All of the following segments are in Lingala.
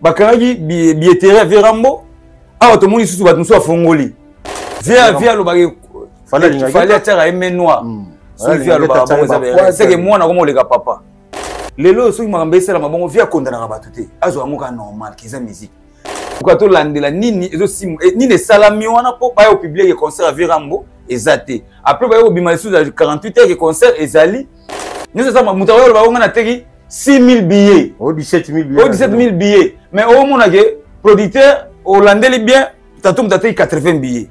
bakangi billetterie Virambo ah tout le monde sous bato soit fongoli via lo bagi fallait attirer aimé noir via lo c'est que moi na comme le papa lelo so ngamba sala mabongo via kondana bato te azo amoka normal kiza musique pourquoi to landela nini ezo sim ni les salami wana po ba yo publier concert à Virambo ezate après ba yo bima sous 48 heures que concert ezali nous ça mutawo ba ngana teki 6 000 billets. Oh, 17 000 billets. Oh, 17 000 billets. Mais au moins, le producteur hollandais bien, tu as 80 billets.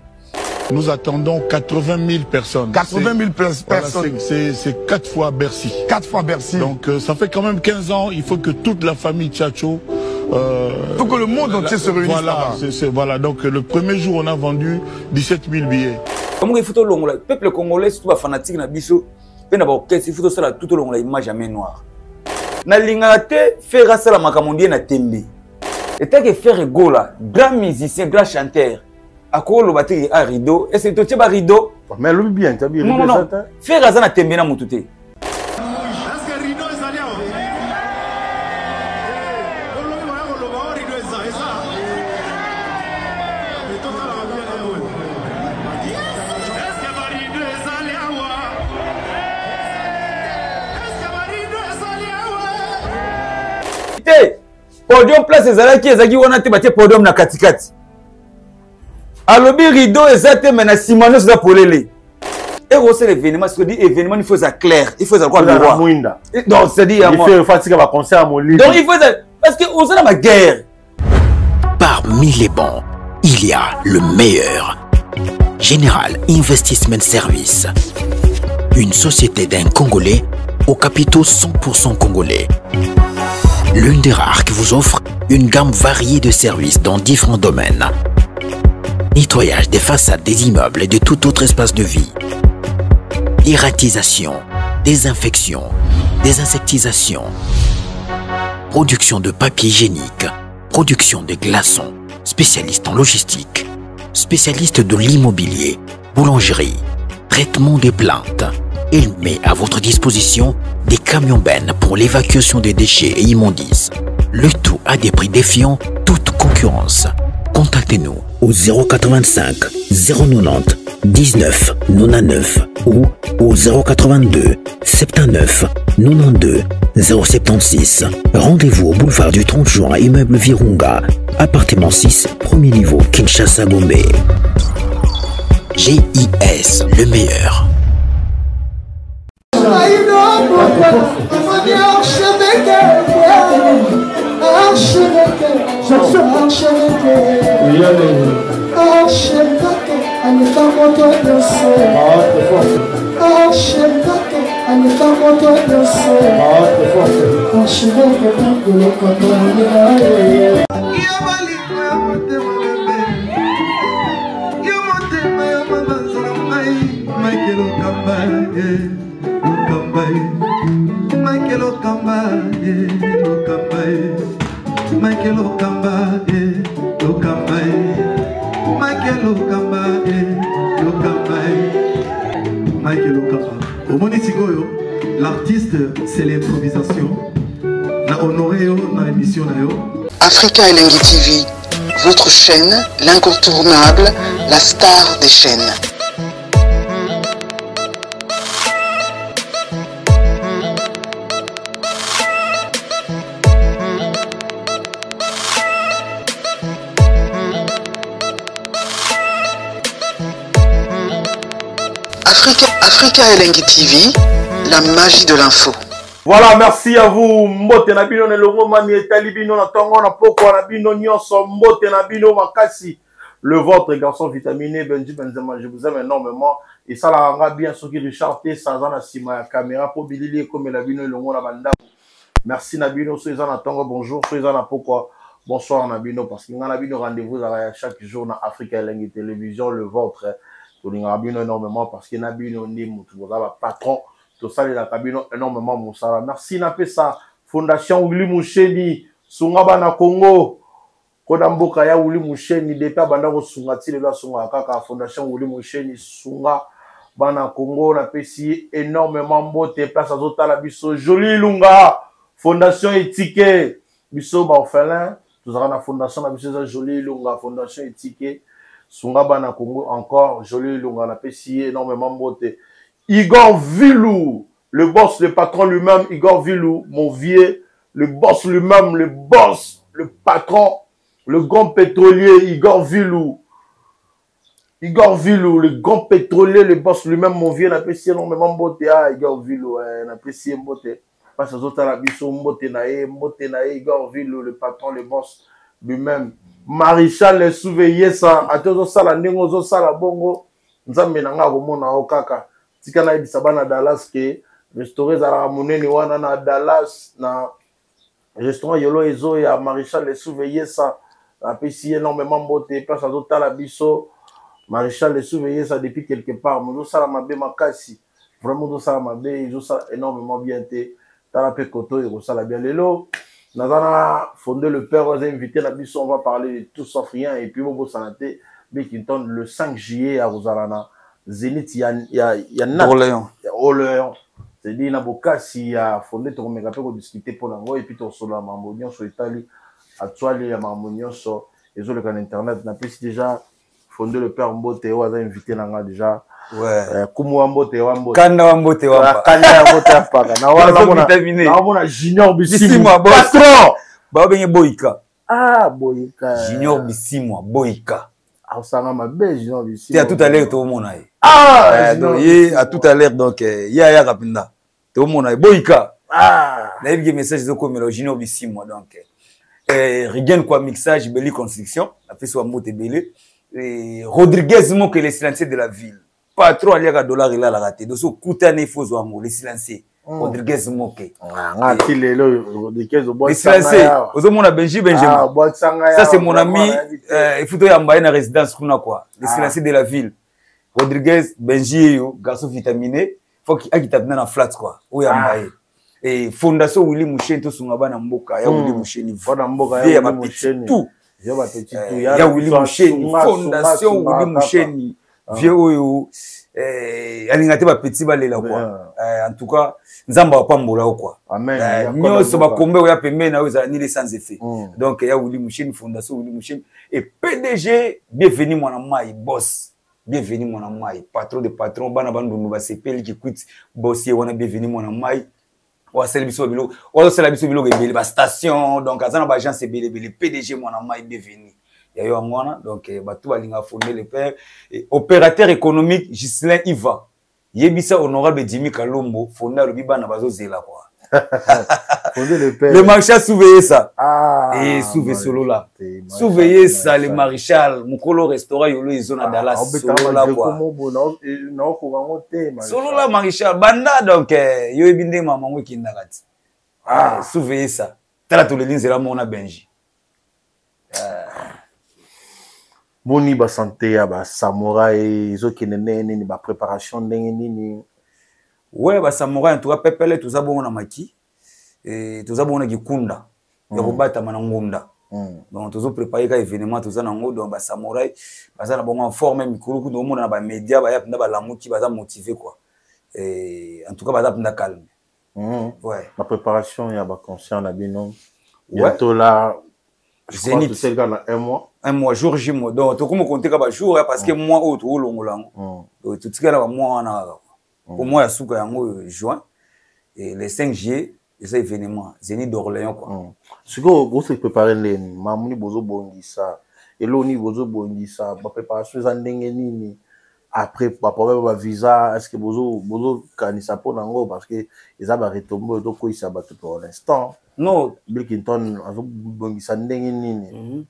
Nous attendons 80 000 personnes. 80 000 personnes. Voilà, c'est 4 fois Bercy. 4 fois Bercy. Donc ça fait quand même 15 ans, il faut que toute la famille Tchatcho... il faut que le monde entier se réunisse là-bas. Voilà, donc le premier jour, on a vendu 17 000 billets. Comment il faut que le peuple congolais, surtout les fanatiques, il faut que tout le long l'image jamais noire. Na lingate faire ça la makamondie na tembe. Et tant que faire gola, grand musicien, grand chanteur. À quoi le batterie à rideau et c'est tout ba rideau. Mais lui bien, tu as bien. Non. Faire ça na tembe na mutute. Est-ce que rideau est allé podium place ezalaki ezaki wana te batie podium na katikati alobi rideau ezate mais na simano za polele et aussi l'événement ce que dit événement il faut ça clair il faut ça quoi le roi donc c'est dit il faut fatiguer va concert à mon lit donc il faut parce que on a ma guerre parmi les bons il y a le meilleur Général Investment Service, une société d'un Congolais aux capitaux 100% congolais. L'une des rares qui vous offre une gamme variée de services dans différents domaines. Nettoyage des façades des immeubles et de tout autre espace de vie. Dératisation, désinfection, désinsectisation. Production de papier hygiénique, production de glaçons, spécialiste en logistique, spécialiste de l'immobilier, boulangerie, traitement des plaintes. Il met à votre disposition des camions-bennes pour l'évacuation des déchets et immondices. Le tout à des prix défiant toute concurrence. Contactez-nous au 085 090 19 99 ou au 082 79 92 076. Rendez-vous au boulevard du 30 juin, immeuble Virunga, appartement 6, premier niveau, Kinshasa, Gombe. GIS, le meilleur. L'artiste, c'est l'improvisation. La honoré dans l'émission. Africa Elengi TV, votre chaîne, l'incontournable, la star des chaînes. Africa Elengi TV, la magie de l'info. Voilà, merci à vous. Mbote na bino ne longo mani etali bino na tongo na poko na bino nyonso mbote na bino makasi. Le votre garçon vitaminé Benji Benzema, je vous aime énormément et ça la rendra bien ce qui Richard T ça na sima ya caméra pour bilili comme la bino longo na banda. Merci na bino so na tongo bonjour so na poko bonsoir na bino parce que na bino rendez-vous chaque jour na Africa Elengi Télévision le votre to linga bino énormément parce que na bino ni mutu ba patron. Tout ça, il a énormément Moussala. Merci Napesa, Fondation Ouli Moucheni, Sungaba na Congo, Kodamboka ya Ouli Moucheni, Deta Bandako Sungati, le Sunga Kaka, Fondation Ouli Moucheni, Sunga Bana Congo, Napesi énormément beauté, place à Zota la Bisso, Joli Lunga, Fondation Étiquet, Bisso Baofelin, Nous avons la fondation, la jolie longa fondation éthique. Sungaba na Congo encore, jolie longa la PCI, énormément beauté. Igor Vilou, le boss, le patron lui-même, Igor Vilou, mon vieux, le boss lui-même, le boss, le patron, le grand pétrolier, Igor Vilou. Igor Vilou, le grand pétrolier, le boss lui-même, mon vieux, l'apprécié énormément beauté. Ah, Igor Vilou, l'apprécié beauté. Parce que l'autre a biso beauté nae, Igor Vilou, le patron, le boss lui-même. Maréchal, le souveillé, ça, à tous ça, la négo, ça, la bongo. Nous avons menanga au monde à Okaka. Si on a dit ça, na Dallas, que restauré à la monnaie, na Dallas, na restaurant Yolo Ezo, et à Maréchal, le souveillé, ça, l'apprécié énormément beauté. Parce que l'autre a biso. Maréchal les surveiller ça depuis quelque part. Nous ça la mabé makasi. Vraiment nous ça la mabé, ils ont ça énormément bien été. Dans la pécoto ils ont ça la bien lélo. Nous avons fondé le père, on a invité la biso, on va parler de tout sauf rien et puis mon santé. Bikinton le 5 juillet à Rosalana. Zénith il y a Orléans. Orléans. C'est dit na bokasi a fondé ton méga pour discuter pour l'ango et puis ton solo à Mambonion sur Italie. À toi les à Mambonion sur les autres canaux internet n'a plus déjà fondé le père Mbote, on a invité Nanga déjà. Ouais. Kumu Mbote, Wambote. Kanda Wambote, Wambote. Kanda Mbote, Wambote. Na wana Junior Bisimwa. Patron! Ba benye Boyka. Ah, Boyka. Junior Bisimwa, Boyka. Ah, ça m'a mabe Junior Bisimwa. C'est à tout à l'heure, tout le monde. Ah! Donc, à tout à l'heure, donc, ya rapinda. Tout le monde. Boyka. Ah! Là, il y a un message de comme le Junior Bisimwa, donc. Regain quoi mixage, Belly Construction. La fait soit Mbote Belé. Rodriguez Moke, les silencieux de la ville. Pas trop à l'ère dollar il a la raté. Donc, ce coûtane faut zoamo, les silencieux. Rodriguez Moke. Ah, Rodriguez les silencieux. Aux hommes, on a Benjamin. Ça, c'est mon ami. Il faut y avoir une résidence. Les silencieux de la ville. Rodriguez, Benji, garçon vitaminé. Faut qu'il y ait un flat, quoi. Où y a et Fondation Willy Mouchen, tout son abana Mboka. Ya Willy Mouchen. Il y a ma petite tout. Il y a Willy Mouchen, Fondation Willy Mouchen, vieux ou alingate ba petit balé là quoi. En tout cas, nzamba pa mbola quoi. Amen. Nyo so ba kombe ya pembe na oza ni les sans effet. Donc il y a Willy Mouchen, Fondation Willy Mouchen et PDG, bienvenue mon ami boss. Bienvenue mon ami, patron de patron, bana bandu ba sepeli qui coûte bossier wana bienvenue mon ami. Ou à Célibiso Bilo, ou à Célibiso Bilo, il y a station, donc à Zana Bajan, c'est le PDG, mon ami, est bienvenu. Il y a eu un mois, donc, Batou a fondé le père. Opérateur économique, Ghislain Iva. Yebisa honorable Jimmy Kalombo, fondé le Biban Nabazo Zela, quoi. Le maréchal surveillait ça. Et surveillait solo là. Surveillait ça, le maréchal. Mukolo restaurant, yolo, ils ont à Dallas. Solo là, quoi. Solo là, maréchal. Banda, donc, yo ebinde maman qui n'arrête. Surveillait ça. T'as tous les lignes, c'est là, mon Benji. Boni ba santé ya ba samouraï, zo kinene ni ba préparation ndenge nini. Ouais, bah samouraï en tout cas pepele tout ça bon na maki et tout ça bon na kikunda ya kobata manangunda. Donc tout ça préparer ka événement tout ça nango donc ba samouraï baza na bon en forme mikolo ku ndomona na ba média ba ya pinda ba lamuki baza motivé quoi. Et en tout cas baza pinda calme. Ouais. La préparation ya ba conscient na bino. Bientôt là Zénith c'est dans un mois jour J mois donc tout comme compter ka ba jour parce que moi autre longolango. Donc tout ce que là moi na pour moi, il y a en juin et les 5 juillet, c'est un événement, Zénith d'Orléans quoi. Ce que vous se préparez les mamuni bozo bongisa et l'oni bozo bongisa, la préparation des nini après pas problème visa, est-ce que bozo kanisa pour nango parce que ils ont retombé donc ils s'abat pour l'instant. Non, Blickinton a bongisa nini.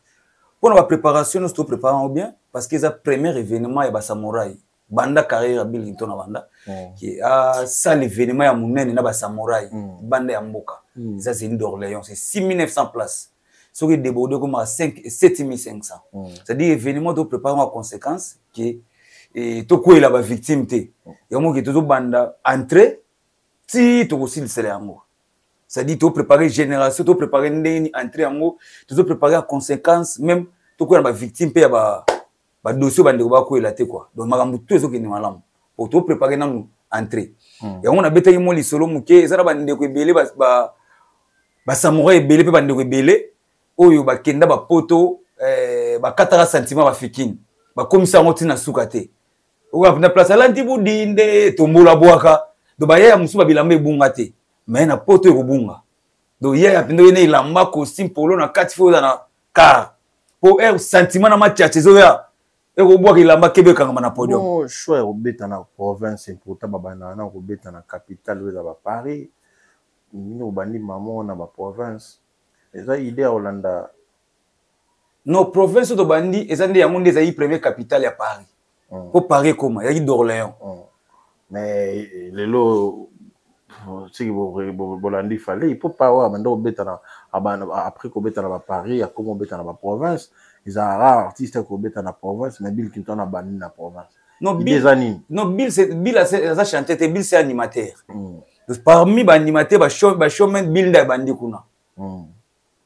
Pour la préparation, nous nous préparons bien parce que c'est le premier événement et samouraï. Banda carrière Billington Banda qui a ça l'événement ya munene na ba samouraï banda ya mboka ça c'est une d'Orléans c'est 6900 places ce qui débordé comme à 7500 c'est-à-dire événement to préparer en conséquence qui et to ko la ba victime té ya mo ki to banda entrer ti to aussi le salaire ngo c'est-à-dire to préparer génération to préparer ndeni entrer ngo to préparer en conséquence même to ko la ba victime pe ya ba ba dossier bande ko ba ko elaté quoi donc makambu tout eso ki ni malamu pour to préparer na nous entrer et on a beta yimo li solo muke ezala bande ko belé ba samouraï belé pe bande ko belé oyo bakenda ba poto ba 4 cm ba fikini ba komisa ngoti na sukate oka na place alandi budinde tombola bwaka do ba ya musuba bilamba ebunga te mais na poto ekobunga do ya pindo yene ilamba costume polo na kati fo na car po sentiment na match zoya ekobwaka ilamba kebeka ngama na podium no choix obeta na province pourtant babana na obeta na capitale oza ba Paris mino bandi mamo na ba province eza idée ya Hollanda no province to bandi eza nde ya monde eza yi premier capitale ya Paris po Paris koma ya d'Orléans mais lelo si bolandi fallait il faut pas wa banda obeta na après ko beta na ba Paris ya comme obeta na ba province ils ont rare artiste ko beta na province mais Bill Clinton na bandi na province non Bill ça chanter Bill c'est animateur parmi ba animateur ba showman Bill da bandi kuna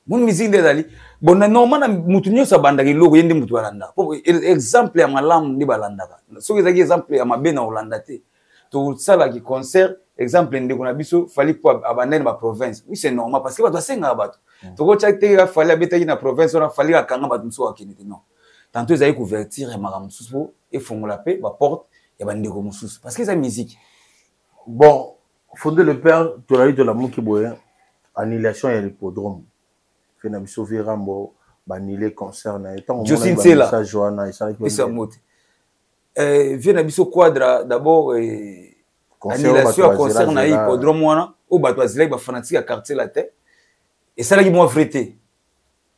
mon musique ndezali bon normalement mutu nyosa banda ki logo yende mutu balanda po exemple ya malamu ndi balanda so ezaki exemple ya mabe na Hollanda te to sala ki concert exemple ndeko na biso fali po abandane ba province oui c'est normal parce que bato asenga bato to ko chakte ka fali abetaki na province ona fali akanga bato mso akinite non tantôt ezali couverture ya mara mususu e fongola pe ba porte ya bandeko mususu parce que ça musique bon fondé le père to la de la muki boya annulation ya l'hippodrome fena biso Virambo banile concert na etant Josine Sela ça Joana et ça ça mote vient biso quadra d'abord annulation à concert na hippodrome wana o bato azilaki ba fanatique à quartier la tête et ça là qui moi vérité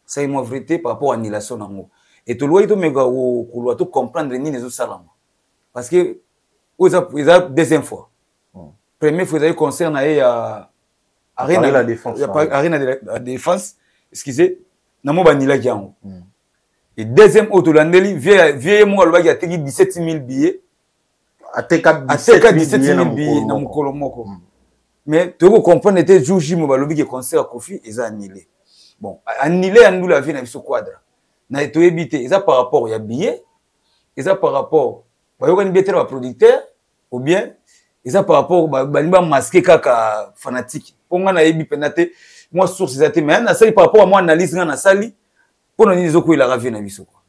ça est moi vérité par rapport à annulation nango et to loyi to mega ko lo to comprendre ni les salama parce que ils a deuxième fois première fois ils concert na ya Arena la défense Arena de la défense excusez namo banila kiango et deuxième autolandeli vieille mo alobaki ateki 17 000 billets ateka 17 000 billets na mukolo moko mais tu comprendre était jour J mo balobi que concert à Kofi eza annulé bon annulé andula vie na biso quadra na to ebité eza par rapport ya billet eza par rapport ba yokani billet ba producteur ou bien eza par rapport ba masquer kaka fanatique ponga na yebi penate moi source ezate mais na sali par rapport à moi analyse na sali pour nous dire quoi il a ravi na biso quoi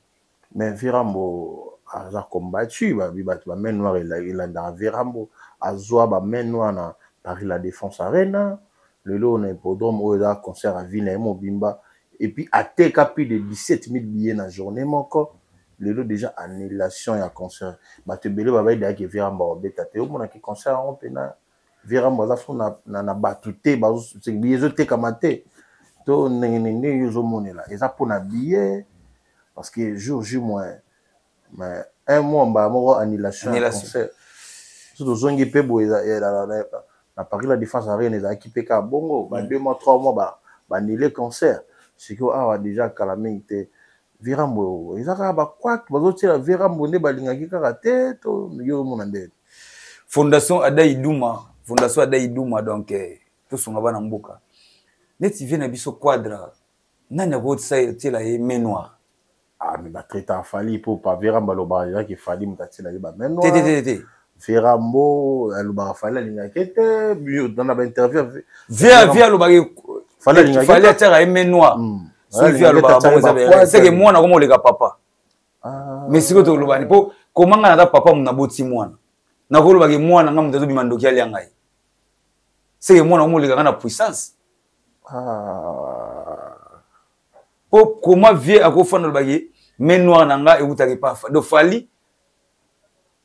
mais Virambo a combattu ba main noire il a Virambo azwa ba main noire na Paris la Défense Arena le lot na hippodrome où il a concert à Ville Mobimba et puis à TK plus de 17 000 billets na journée moko le lot déjà annulation ya concert ba te belé ba ba de que Virambo obeta te o mona ki concert on pena Virambo za fona na batute ba se billets zo te kamate to nene yo mona là et ça pour na billet parce que jour J moins mais un mois ba mo annulation concert surtout zongi pe bo na Paris la Défense Arena les équipés ka bongo ba 2 mois 3 mois ba annuler concert c'est que a déjà calamité Virambo ils a ba quoi bazo tira Virambo ne balingaki kaka te to yo mona ndé Fondation Adaïdouma donc tout son bana mboka neti vient na biso quadra nani ko tila e main noire ah mais ba traiter fali pour pas Virambo lo ba qui fali mtatila ba main noire té Virambo lo ba fali lingaki te dans la interview via lo ba fali atira e main noire so via lo ba c'est que moi na ko moleka papa mais siko to lo ba ni po komanga na papa muna boti mwana na ko lo ba ke mwana nga mutazo bimandoki ali ngai c'est que moi na moleka na puissance po comment vie à kofana lo ba ke main noire na nga e utaki pa do fali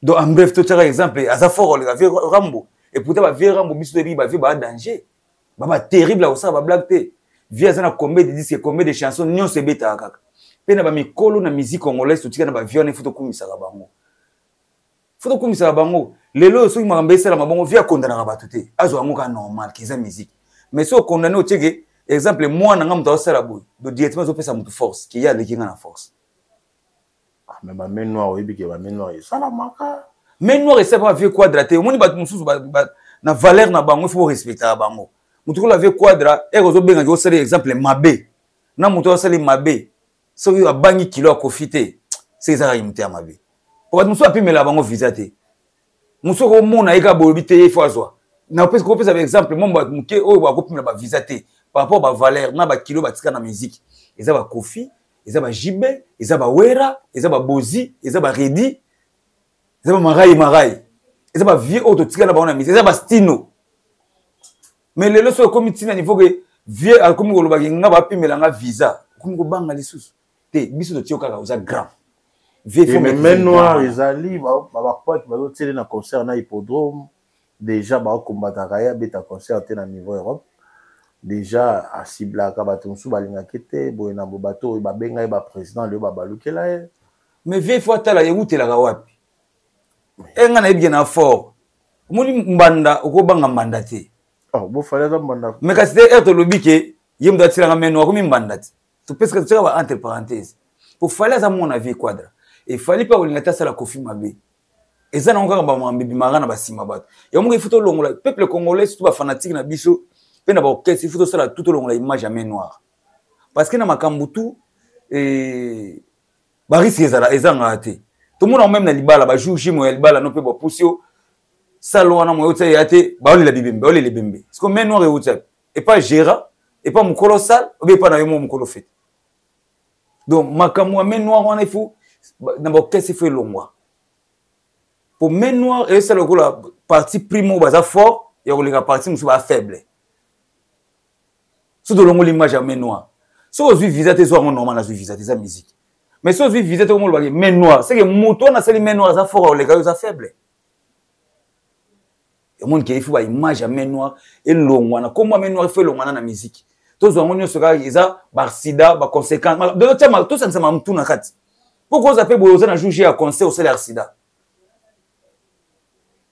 do en bref to tira exemple asa fort le Virambo et pourtant ba Virambo biso de ba vie ba danger ba terrible au ça ba blague te via ça na combien de disques combien de chansons nyon se beta kaka pena ba mikolo na musique congolaise tutika na ba violon photo kumisa bango lelo so ngamba esala mabongo via kondana ba tuté azo amoka normal kiza musique mais so condamné au tcheke exemple moi na ngam sala boy do directement zo pesa mutu force qui ya lekinga na force mais ba main noire oyebi ke ba main noire ça la maka main noire c'est pas vieux quadraté moni ba mususu na valeur na bango il faut respecter bango mutu ko la vieux quadra e ko zo benga ko sala exemple mabe na mutu sala mabe so yo abangi kilo akofite c'est ça imité mabe pour mususu apimela bango visiter mususu ko mona eka bolobite e faut azwa na peut ko pesa exemple mon ba muke o ba kopimela ba visiter par rapport ba valeur na ba kilo ba tika na musique eza ba Kofi, eza ba Jibe, eza ba Wera, eza ba Bozi, eza ba Redi, eza ba Marai, eza ba vieux auto tika na ba on a mis, eza ba Stino. Mais le leçon comme tina niveau que vieux a comme koloba nga ba pimela nga visa, comme ko banga lisusu. Te biso to tioka ka grand. Vieux faut mais noir ezali ba pote ba tele na concert na hippodrome. Déjà ba combattre kaya beta concert na niveau Europe. Déjà à cibla ka batonsu balinga kete boye na bobato ba benga ba président le ba balukela ye. Mais vieux faut atala yebutela ka wapi. Enga na yebye na fort. Moni mbanda okobanga mandate. Oh, bon fallait ça mbanda. Mais quand c'était être lobby que yemda tira meno ko mi mbandate. Tu penses que tu vas entre parenthèses. Pour fallait ça mon avis quadra. Et fallait pas olingata ça la Kofi Mabe. Et ça na ngaka ba mambibi marana ba sima bato. Ya mungu ifuto longola peuple congolais tout ba fanatique na biso pe na ba orchestre ifuto ça tout longola image jamais noire. Parce que na makambutu ba risque ezanga ate. Tout le monde même na libala ba juge mo ya libala no pe ba pusio salon na mo yote yate ba oli la bibembe oli le bembe. Parce que main noire et pas Gérard et pas mon colossal ou bien pas na yo mon colo fait. Donc makamwa main noire on est fou na ba orchestre fait longwa. Pour main noire et c'est le la partie primo baza fort et la partie musu ba faible. Sous de longo l'image à main noire. Si vous visitez tes soirs normal na visiter sa musique. Mais si vous visitez tout le monde main noire, c'est que moto na seli main noire za fort les gars za faible. Et monde qui il faut ba image à main noire et longwa na comment main noire fait longwa na musique. Tous on nyo sera isa ba sida ba conséquence. De l'autre mal tout ça ça m'a tout na kati. Pourquoi ça fait boza na juger à concert au salaire sida?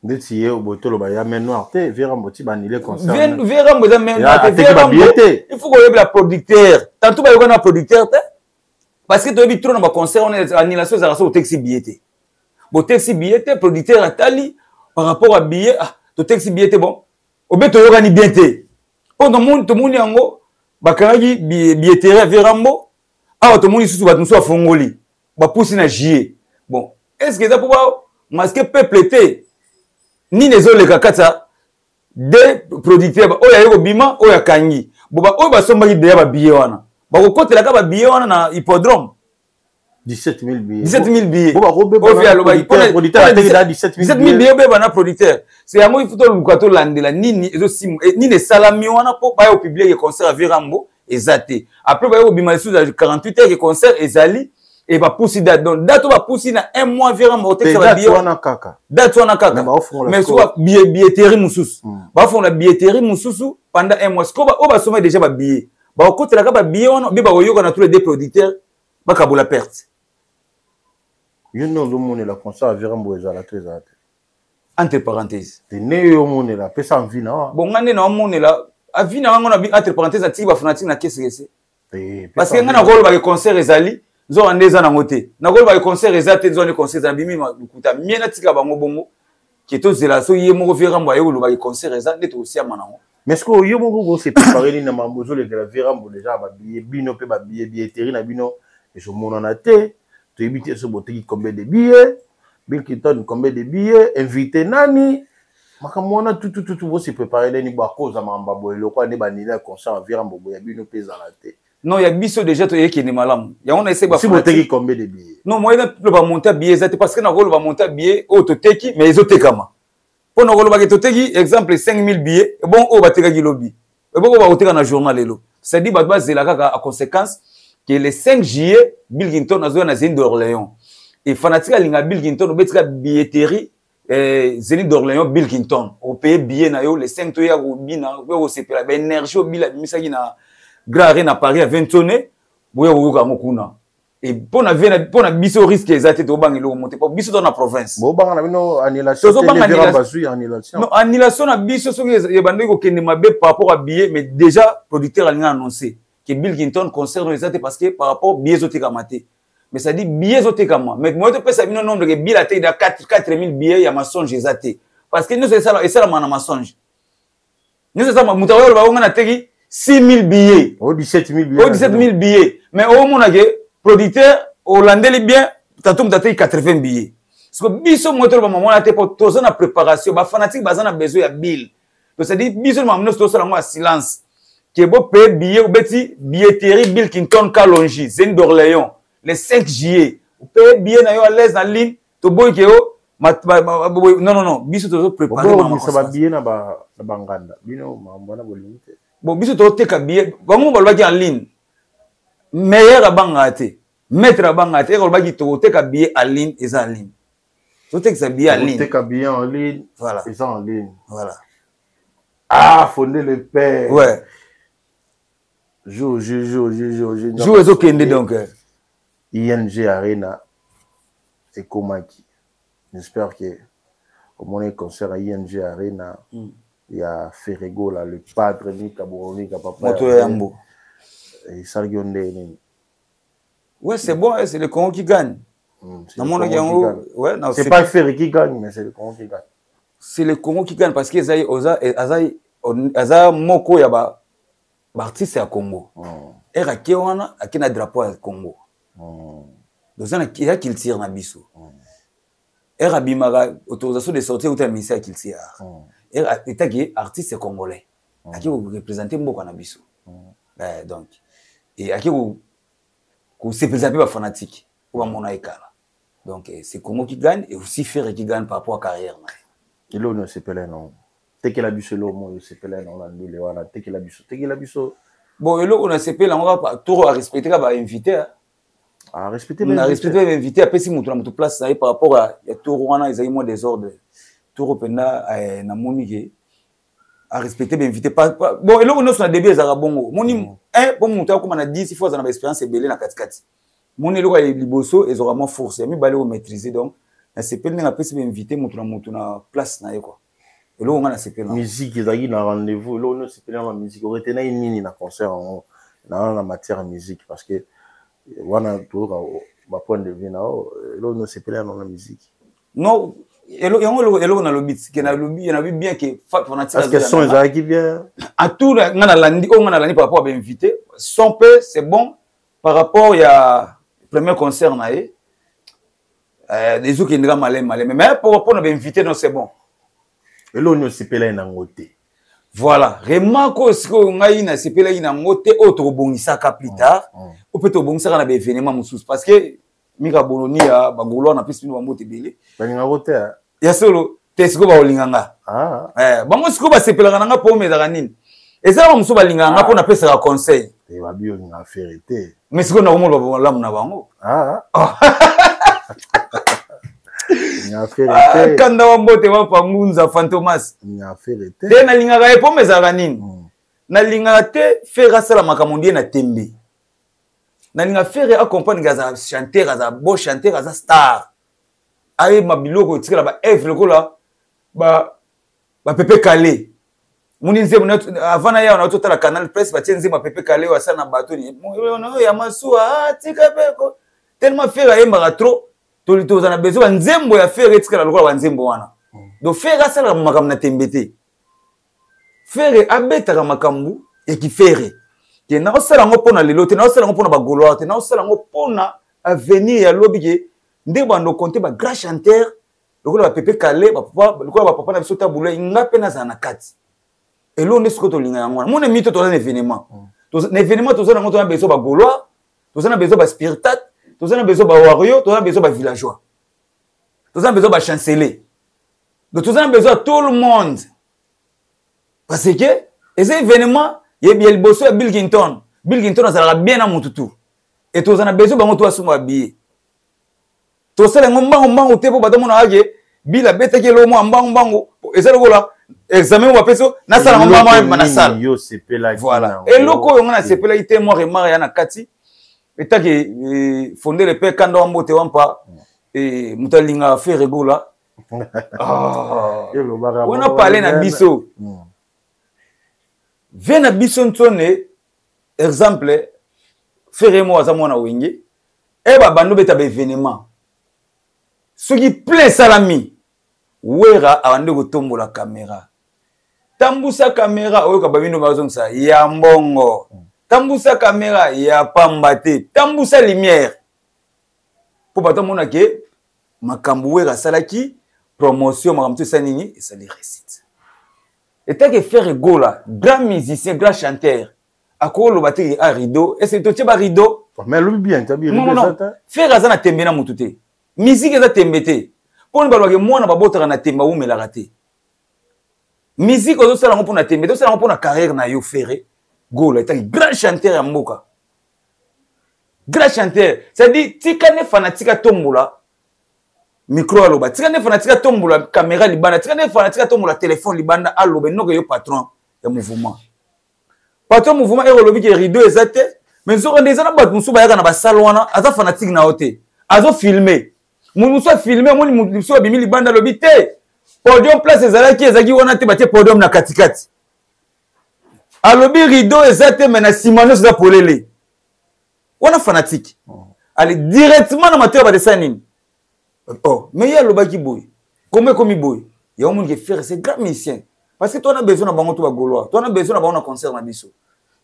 Détié au botolo ba ya main noire te Vera Mboti banile concert. Vera Mboti main noire te. Il faut qu'on ait la producteur. Tantôt ba yona producteur te. Parce que tu as trop dans ma concert on est annulation ça au taxi billet. Bon taxi billet producteur atali par rapport à billet ah to taxi billet bon. Au beto yo gani bien te. Pendant monde tout monde yango bakangi billetterie Vera Mbo. Ah tout monde sous ba nous fongoli. Ba poussi na jier. Bon, est-ce que ça pour masquer peuple était ni les autres kakata des producteurs oya yoko bima oya kangi boba oya basomba ki deya ba billet wana bako kotela ka ba billet wana na hippodrome 17 000 billets 17 000 billets boba robe producteur a 17 000 billets be na producteur c'est yango il faut to lukato landela nini ezo sim ni ne salami wana po ba yo publier que concert à Vera Mbo ezate après ba yo bima sous 48 heures que concert ezali et va pousser date donc date va pousser na un mois Vera Mbo te ça va bien date wana kaka mais soit billetterie mususu ba font la billetterie mususu pendant un mois ko ba o ba sommer déjà ba billet ba ko tela ka ba billet wana be ba yo na tous les deux producteurs ba ka la perte yo no lo mone la concert à Vera Mbo ezala très ate entre parenthèses te ne yo mone la pesa envie na bon ngane na mone la avi na ngona bi entre parenthèses ati ba fanatique na kese parce que ngana ko ba concert ezali zo andeza na ngote na ko ba concert ezate zo ne concert za bimi makuta miena tika bango bongo qui to zela so yemo Vera Mbo ayo lo ba concert ezate to aussi amanango mais ce que yo mo go se préparer ni na mambozo le la Vera Mbo déjà ba billet bino pe ba billetterie na bino et je mona na te to éviter ce boteki combien de billets Bill Clinton combien de billets invité nani makamona tout vous se préparer ni ba cause mamba boyelo kwa ne ba ni na concert à Vera Mbo ya bino pe za la te. Non, il y a biso déjà to yeki ni malam. Ya on essaie ba si vous teki combien de billets? Non, moi il va monter billet zate parce que na rôle va monter billet au to teki mais ils otekama. Pour na rôle ba to teki exemple 5000 billets bon o ba teka ki lobby. Et bon o ba oteka na journal lelo. Ça dit ba zela kaka à conséquence que le 5 juillet Bill Clinton na zo na Zénith d'Orléans. Et fanatique alinga Bill Clinton obetika billetterie Zénith d'Orléans Bill Clinton. O paye billet na yo le 5 to ya ko bina ko sepela ba énergie o bila misaki na Grand Arène à Paris à 20 tonnes, boya woka mokuna. Et pour na biso risque ezate to bangelo monter pas biso dans la province. Bo banga na bino annulation. Non, annulation na biso so ke bande ko kende mabe par rapport à billet mais déjà producteur a annoncé que Bill Clinton concerne ezate parce que par rapport billet zote kamate. Mais ça dit billet zote kama. Mais moi to pesa bino nombre que billet a été de 4000 billets ya mensonge ezate. Parce que nous c'est ça et ça la mensonge. Nous c'est ça mutawa ba ngana teki 6 000 billets. Oh, 17 000 billets. Oh, 17 000 billets. Mais au moins, producteur, hollandais, bien, t'as 80 billets. Parce que biso moteur, maman, on a été pour tous en préparation. Bah, fanatique, bah, on a besoin de bill. Donc, ça dit, biso, maman, nous, tous en silence. que beau paye billet ou bêti billetterie Bill Clinton Kalonji Zen d'Orléans le 5 juillet ou paye billet na yo à l'aise en ligne to boy que yo non biso to préparer ma ça va billet na banganda bino mambona bolimite bon biso to teka billet bango balobaki en ligne meilleur abangate maître abangate ko balobaki to teka billet en ligne et en ligne to teka billet en ligne teka billet en ligne voilà et en ligne voilà ah fonder le père ouais joue aux okende donc ING Arena et Komaki j'espère que au moins concert à ING Arena il y a Ferrego là le padre Mika Boroni papa Moto Yambo et Sargionde ouais c'est bon c'est le Congo qui gagne ouais c'est pas Ferré qui gagne mais c'est le Congo qui gagne c'est le Congo qui gagne parce que Aza moko ya ba artiste ya Congo era kewana akina drapeau ya Congo dozana kia qu'il tire na biso era bimara autorisation de sortir ou ta ministère qu'il tire era etaki artiste congolais aki représenter mboka na biso donc et aki ko se présenter ba fanatique ou mona ekala donc c'est Congo qui gagne et aussi Ferré qui gagne par rapport à carrière et là on se pèle non teke la biso lo mo se pèle non la ndule wana teke la biso bon et là on a se pèle on va tout respecter ba invité à respecter on a respecté les invités après si mutu na mutu place ça par rapport à ya tour wana ils ont moins désordre tour penda na monike à respecter les invités pas bon et là on a sur début za bongo moni bon mutu comme on a 10 fois dans expérience belé na katikati moni lo ka liboso ils aura moins force mi balé au maîtriser donc na se pèle na pesi invité mutu na place na quoi et là on a se pèle musique ezaki na rendez-vous là on se pèle na musique retena nini na concert na matière musique parce que wana tour ba point de vue na là on se pèle na musique non elo na lobit que na lobby na bien que fanatique parce que son ezaki bien à tout ngana landi par rapport à invité son peu c'est bon par rapport ya premier concert na des autres qui ndra malé mais par rapport à invité non c'est bon et là on se pèle na ngote voilà remarque ce que ngai na se pèle na ngote autre bongisaka plus tard ou peut-être bongisaka na événement mususu parce que Mika Boloni ya bagolo na pesi ba mbote belé balinga ngote ya solo tesiko ba olinganga bango siko ba sepelanga nga po mezaka nini eza ba muso balinganga po na pesa ka conseil et ba bio na vérité mais siko na komo ba lamu na bango na vérité kanda wa mbote wa pangunza fantomas na vérité te na lingaka e po mezaka nini na lingaka te fera sala makamondie na tembe na linga faire accompagner gaza chanteur gaza beau chanteur gaza star ayi mabiloko tikala ba œuvre kola ba Pepe Calé muni nze avant ya on a canal presse ba tienze ma Pepe Calé wa sana bato ni no ya masuwa tika peko tellement faire ayi mara trop to za na besoin nzembo ya faire tikala lokola wa nzembo wana do faire sala makamna tembete faire abeta makambu ya ki faire que na osala ngo pona lelo te na osala ngo pona ba goloa te na osala ngo pona avenir ya lobi ke nde bando compter ba grand chanteur lokola ba Pepe Calé ba papa lokola ba papa na biso tabula ngape na za na kati elo ne siko to linga yango mona mito to na événement to na événement to na ngo to na beso ba goloa to na beso ba spiritat to na beso ba wario to na beso ba villageois to na beso ba chancelier donc to na beso tout le monde parce que ces événements il y a le bosso à Bill Clinton a ça bien à mon toutou et tous en a besoin bango toi suma billet to sala ngomba te po batomo na age Bill a beta ke lo mo mbango et ça le là examen wa peso na sala ngomba na sala yo sepela voilà et loko yo na sepela ite mo remara ya na kati eta ke fonder le père kanda mbote wampa et mutalinga faire regola on a parlé na biso Vena bisontone exemple faire moi za mona wenge e ba bando beta ba événement soki plein salami wera awande ko tombola caméra tambusa caméra oyo ka babindo bazongsa ya mbongo tambusa caméra ya pambate tambusa lumière po bato mona ke makambu wera salaki promotion makamtu sanini et ça les récite. Et tant que faire gola, grand musicien, grand chanteur, akoloba te a rideau est-ce que tu as rideau mais lui bien tu as bien non faire azana tembe na mutu te musique eza tembe te poni balwa ke mwana babotaka na tembe umelaka te musique ozo sala ngo na tembe to sala ngo na carrière na yo Ferré Gola est un grand chanteur ya mboka grand chanteur ça dit tika ne fanatika tombola micro aloba tika ne fanatika tombola caméra libanda tika ne fanatika tombola téléphone libanda aloba noko yo patron ya mouvement patron mouvement et olobi ke rideau ezate mais zo ndeza na bat musuba yaka na ba salwana aza fanatique na hote azo filmer munuso filmer moni munuso bimi libanda lobi te podium place ezalaki ezaki wana te batie podium na katikati alobi rideau ezate mais na simano za polele wana fanatique allez directement na mateur ba dessin oh mais ya lobaki boy comment comme boy il y a un monde qui fait c'est grand musicien parce que toi on a besoin na bango to ba gaulois toi on a besoin na bango na concert na biso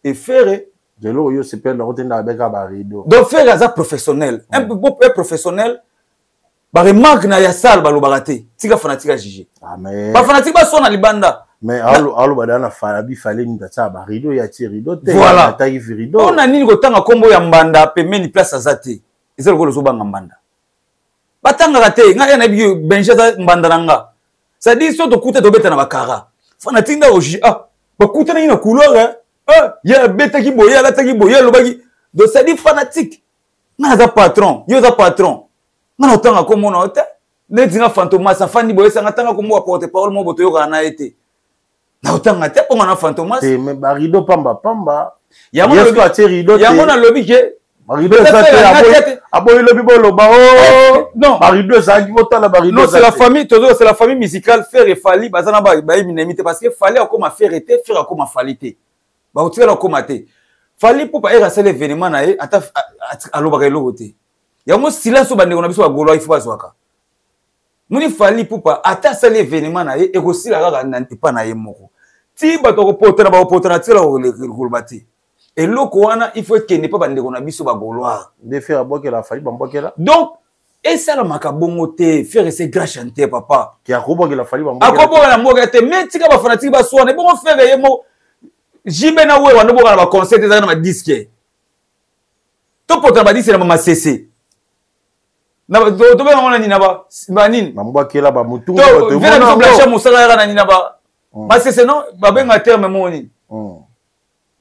et faire de l'eau yo c'est pas le retourner avec ba rideau donc faire ça professionnel un peu professionnel ba remarque na ya salle ba lobaraté tika fanatique a jugé ah mais ba fanatique ba sona libanda mais allo badana falabi fallait ni tata ba rideau ya ti rideau te voilà taille rideau on a nini ko tanga kombo ya mbanda pemeni place azate ezelo ko lozo banga mbanda batanga te nga na bi benjeza mbanda nanga ça dit so to kuta to beta na bakara fanatique nda oji ah ba kuta na ina couleur ah ya beta ki boya la ta ki boya lobaki donc ça dit fanatique nga za patron yo za patron nga otanga kombo na ota netinga fantomas afandi boya sanga tanga kombo porte parole mo boto yo kana ete na otanga te ponga na fantomas te mais ba rideau pamba yango na ti rideau yango na lobi ke rideau ça te aboy lobi bolo ba oh non ba rideau ça qui vota la rideau non c'est la famille toujours c'est la famille musicale faire et Fally bazana ba minimité parce que Fally a comme faire été faire a comme Fally ba otela comme té Fally pour pas era c'est l'événement na e ata alobaka eloko te yango silence ba ndeko na biso ba golo il faut bazwaka muni Fally pour pas ata c'est l'événement na e ko sila kaka na pas na ye moko ti ba to ko potana ba potana tela ko bati et loko wana il faut que ne pas ba ndeko na biso ba goloa de faire aboke la Fally bambokela donc et ça la makabongo te faire ces grands chanteurs papa qui a koboke la Fally bambokela akoboka na mboka te mais tika ba fanatique ba soane bon faire ye mo jibe na we wana boka na ba concert ezaka na ba disque to potana ba disque na mama cc na to ba ngona ni na ba nini bambokela ba mutungu to vena blanche musala yaka na ni na ba ma cc non ba benga terme moni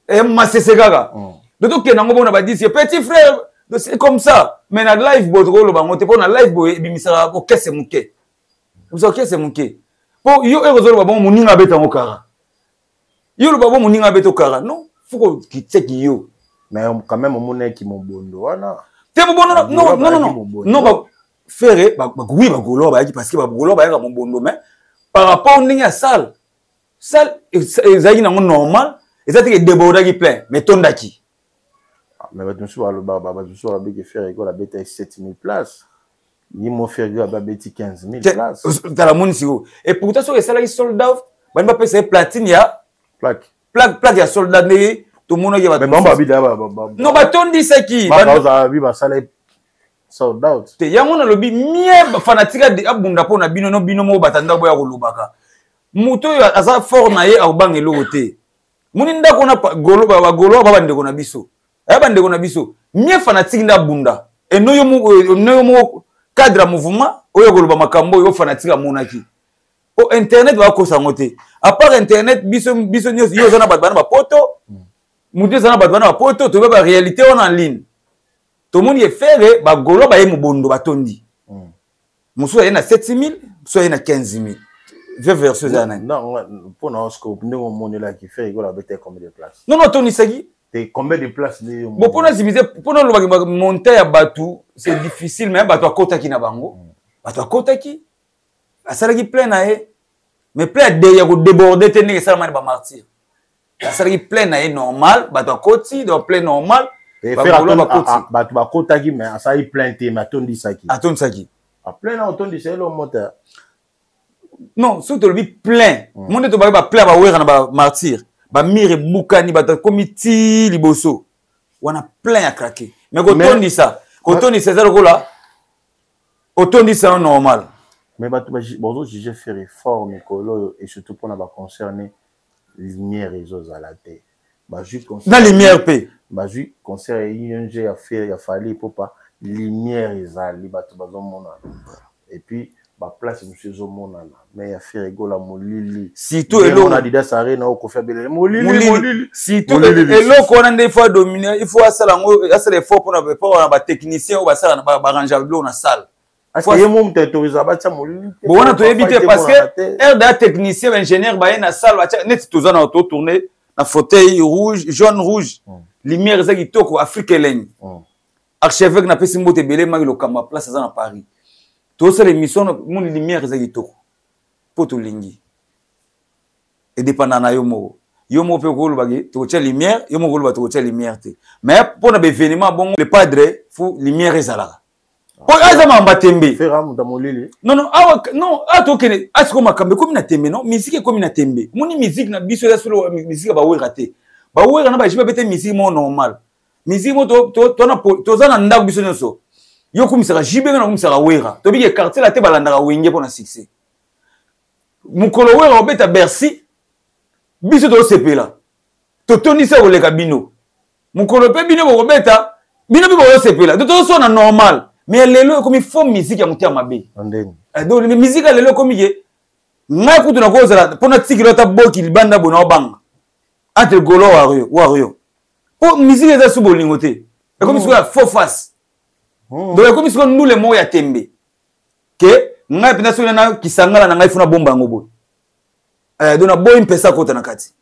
et ma cc gaga de to ke na ngobona ba disque petit frère c'est comme ça mais na live bo to lo ba ngote po na live bo bimisaka ko kese muke vous ok c'est muke po yo ezolo ba bon muninga beta ngokara yo lo ba bon muninga beta okara non faut que kiteki yo mais quand même mon qui mon bondo wana te mo bondo non ba faire ba oui ba golo ba parce que ba golo ba ya mon bondo mais par rapport ninga salle ezaki na normal ezati ke débordaki plein mais tondaki mais tu sois le baba tu sois avec faire école la bête 7000 places ni mon faire la bête 15000 places dans la munisio et pourtant sur les salariés soldats ba mba pesa platine ya plaque ya soldat ne tout monde qui va mais bamba bida non ba tondi saki ba ba salé soldat te yango na lobi mie fanatika de abunda pona bino no bino mo batanda boya ko lubaka muto aza fort na ye abanga elote muninda kona golo ba ndeko na biso aba ndeko na biso mie fanatique nda bunda et noyo mo cadre mouvement oyo goloba makambo yo fanatique monaki o internet va ko sangote à part internet biso news yo zona ba poto mutu zona ba poto to ba réalité on en ligne to moni e faire ba golo ba ye mubondo batondi muso ya na 7000 so ya na 15000 version za nani non pour nos scope ndeko monela qui fait école avec combien de places non Tony Sagi combien de places bon pour nous diviser pour nous monter à Batu c'est difficile mais Batu à kota ki na bango Batu à kota ki asala ki plein na e mais plein de ya ko déborder tenir ça mani ba martyr asala ki plein na e normal Batu à koti donc plein normal et faire Batu ba kota ki mais asala plein te mais atondi saki a plein na atondi c'est le moteur non surtout le plein monde to ba plein ba wera na ba martyr ba mire bukani ba komiti liboso wana plein à craquer mais quand on dit ça c'est ça là autant ça normal mais ba bonjour j'ai fait effort mais et surtout pour na ba concerner lumière réseaux à la tête na lumière pe bazui concert ING ya faire ya fali pour pas lumière ezali bato bazomona et puis ba place monsieur zomonana mais ya faire egola molili surtout elo na Adidas Arena au kofa belele molili surtout elo ko na nde fois dominer il faut asala ngo asala effort pour na ba technicien ou basala na ba arranger na salle parce que mo mtautoriser batia molili bon on a to éviter parce que air da technicien ingénieur ba na salle batia net tozana auto tourner na fauteuil rouge jaune rouge lumière za kitoko Afrique Leng archevêque na pesi mbote belé maki lo kamba place za na Paris tout ça l'émission mon lumière za kitoko po to lingi et dépendant na yo mo pe ko lo bagi to tia lumière yo mo ko lo to tia lumière te mais pour na événement bon le padre faut lumière ezala po azama mbatembe faire am da molili non ato kene asiko makambe comme na tembe non musique comme na tembe moni musique na biso ya solo musique ba wera te ba wera na ba jiba bete musique mo normal musique mo to za na ndako biso nyonso yo kumisaka jibe na kumisaka wera to bige quartier la te balandaka wenge pour na succès mukolo wera obeta Bercy biso to sepela to tonisa oleka bino mukolo pe bino bo obeta bino bi bo sepela to so na normal mais lelo comme il faut musique ya mutia mabe andeni donc la musique lelo comme ye ngai kutu na kozala pona tikilo ta boki libanda bona obanga entre golo wario po musique eza subo lingote et comme ça faux face donc comme ça nous les mots ya tembe que ngai pina sona na kisangala na ngai funa bomba ngobo donc na boy mpesa kota na kati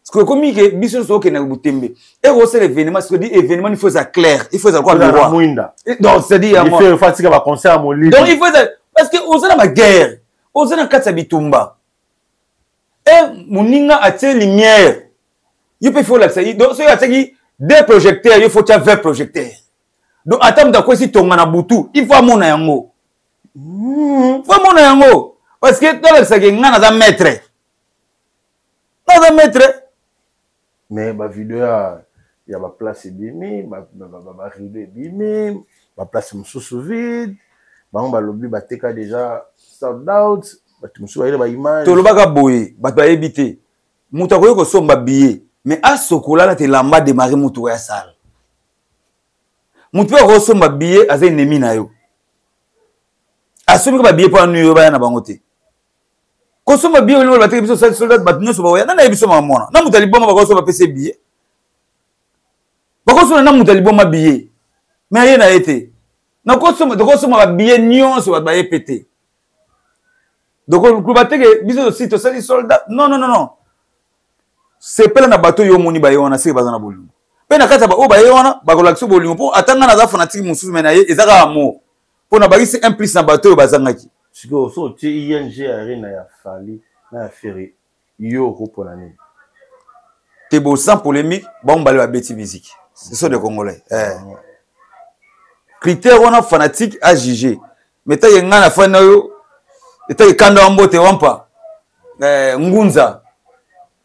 parce que comme que biso so ke na butembe et aussi l'événement ce que dit événement il faut ça clair il faut ça quoi donc c'est dit il faut fatiguer ba concert molili donc il faut parce que on a ma guerre on a kata bitumba et moninga atie lumière il peut faut la ça donc so ataki des projecteurs il faut tu 20 projecteurs donc attends d'accord si tonga na butu il faut mona yango parce que dans le ça que ngana za maître mais ba vidéo ya ba place bimi ba rideau bimi ba place mususu vide ba lobby ba teka déjà sold out ba mususu ba ile ba image to lobaka boye ba ba ebité mutu akoyo ko somba billet mais a sokola la te lamba démarrer mutu ya salle mutu ko somba billet aza ennemi na yo asomi ko ba billet pour nuyo ba na bango te ko somba billet no ba te biso soldat ba nyoso ba ya na biso mamona na mutu liboma ba ko somba pese billet ba ko somba na mutu liboma billet mais rien n'a été na ko somba ba billet nyonso ba epete donc ko ba te ke biso site sali soldat non c'est pas na bateau yo moni ba yona se bazana bolingo pe na kata ba o ba yona ba ko lakso bolingo po atanga na za fanatique mususu mena ye ezaka amour po na ba gisi implice na bateau bazangaki siko so ti ING arena ya fali na affaire yo ko pona ni te bo sans polémique ba on ba beti musique ce sont des congolais critère on a fanatique à juger mais ta yenga na fa na yo eta ikanda mbote wampa ngunza